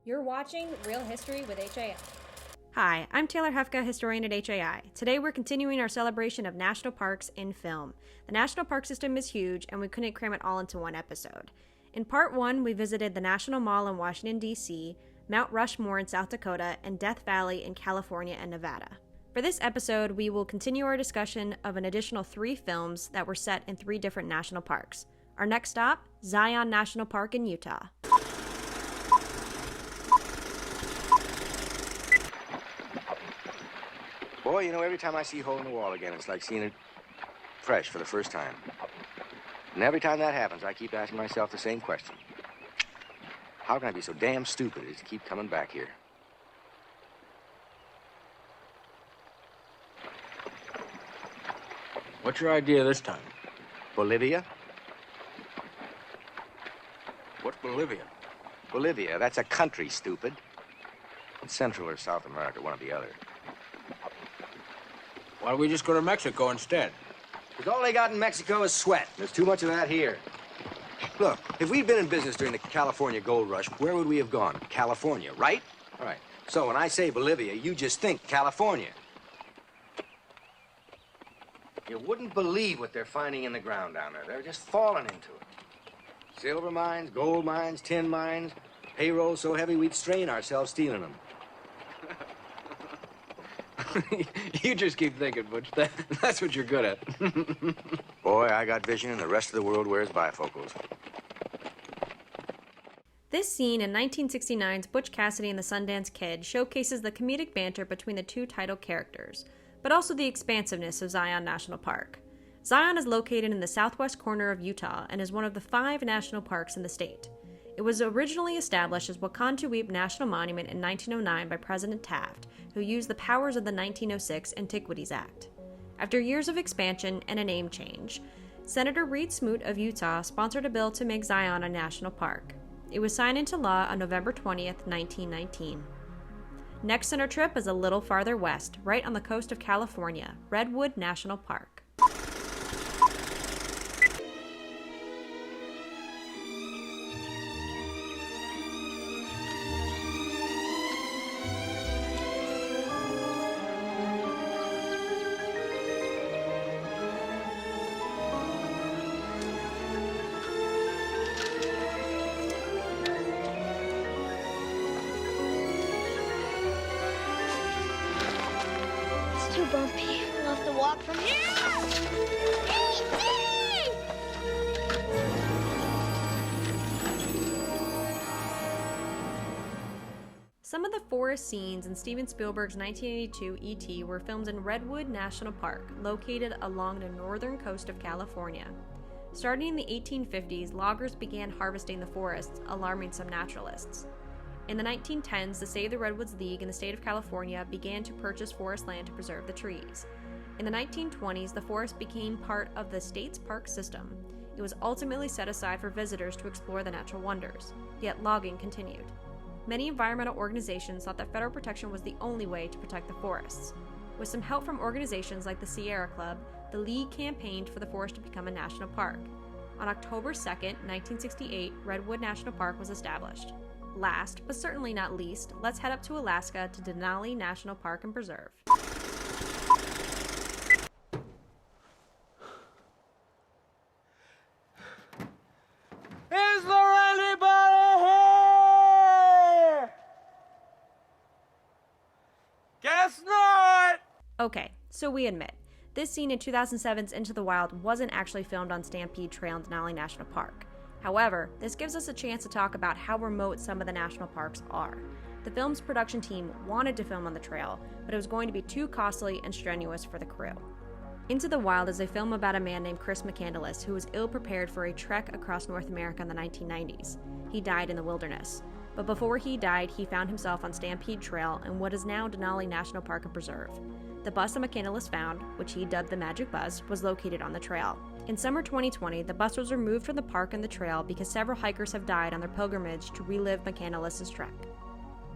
You're watching Real History with HAI. Hi, I'm Taylor Hefka, historian at HAI. Today we're continuing our celebration of national parks in film. The national park system is huge, and we couldn't cram it all into one episode. In part 1, we visited the National Mall in Washington, D.C., Mount Rushmore in South Dakota, and Death Valley in California and Nevada. For this episode, we will continue our discussion of an additional 3 films that were set in 3 different national parks. Our next stop, Zion National Park in Utah. Boy, you know, every time I see Hole in the Wall again, it's like seeing it fresh for the first time. And every time that happens, I keep asking myself the same question. How can I be so damn stupid as to keep coming back here? What's your idea this time? Bolivia? What's Bolivia? Bolivia, that's a country, stupid. It's Central or South America, one or the other. Why don't we just go to Mexico instead? Because all they got in Mexico is sweat. There's too much of that here. Look, if we'd been in business during the California gold rush, where would we have gone? California, right? All right. So when I say Bolivia, you just think California. You wouldn't believe what they're finding in the ground down there. They're just falling into it. Silver mines, gold mines, tin mines, payroll so heavy we'd strain ourselves stealing them. You just keep thinking, Butch. That's what you're good at. Boy, I got vision and the rest of the world wears bifocals. This scene in 1969's Butch Cassidy and the Sundance Kid showcases the comedic banter between the 2 title characters, but also the expansiveness of Zion National Park. Zion is located in the southwest corner of Utah and is one of the 5 national parks in the state. It was originally established as Wakantuweap National Monument in 1909 by President Taft, who used the powers of the 1906 Antiquities Act. After years of expansion and a name change, Senator Reed Smoot of Utah sponsored a bill to make Zion a national park. It was signed into law on November 20th, 1919. Next on our trip is a little farther west, right on the coast of California, Redwood National Park. Too bumpy. We'll have to walk from here. Some of the forest scenes in Steven Spielberg's 1982 E.T. were filmed in Redwood National Park, located along the northern coast of California. Starting in the 1850s, loggers began harvesting the forests, alarming some naturalists. In the 1910s, the Save the Redwoods League in the state of California began to purchase forest land to preserve the trees. In the 1920s, the forest became part of the state's park system. It was ultimately set aside for visitors to explore the natural wonders, yet logging continued. Many environmental organizations thought that federal protection was the only way to protect the forests. With some help from organizations like the Sierra Club, the League campaigned for the forest to become a national park. On October 2, 1968, Redwood National Park was established. Last, but certainly not least, let's head up to Alaska to Denali National Park and Preserve. Is there anybody here? Guess not! Okay, so we admit, this scene in 2007's Into the Wild wasn't actually filmed on Stampede Trail in Denali National Park. However, this gives us a chance to talk about how remote some of the national parks are. The film's production team wanted to film on the trail, but it was going to be too costly and strenuous for the crew. Into the Wild is a film about a man named Chris McCandless who was ill-prepared for a trek across North America in the 1990s. He died in the wilderness. But before he died, he found himself on Stampede Trail in what is now Denali National Park and Preserve. The bus that McCandless found, which he dubbed the Magic Bus, was located on the trail. In summer 2020, the bus was removed from the park and the trail because several hikers have died on their pilgrimage to relive McCandless's trek.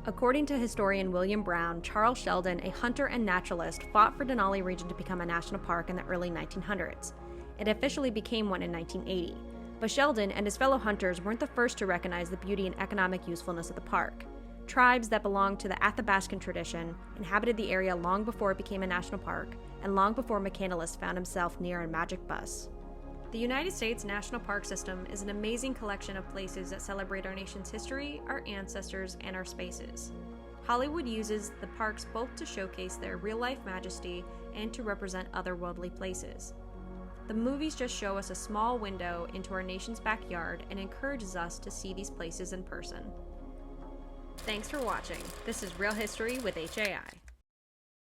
According to historian William Brown, Charles Sheldon, a hunter and naturalist, fought for Denali region to become a national park in the early 1900s. It officially became one in 1980. But Sheldon and his fellow hunters weren't the first to recognize the beauty and economic usefulness of the park. Tribes that belonged to the Athabascan tradition inhabited the area long before it became a national park, and long before McCandless found himself near a magic bus. The United States National Park System is an amazing collection of places that celebrate our nation's history, our ancestors, and our spaces. Hollywood uses the parks both to showcase their real-life majesty and to represent otherworldly places. The movies just show us a small window into our nation's backyard and encourages us to see these places in person. Thanks for watching. This is Real History with HAI.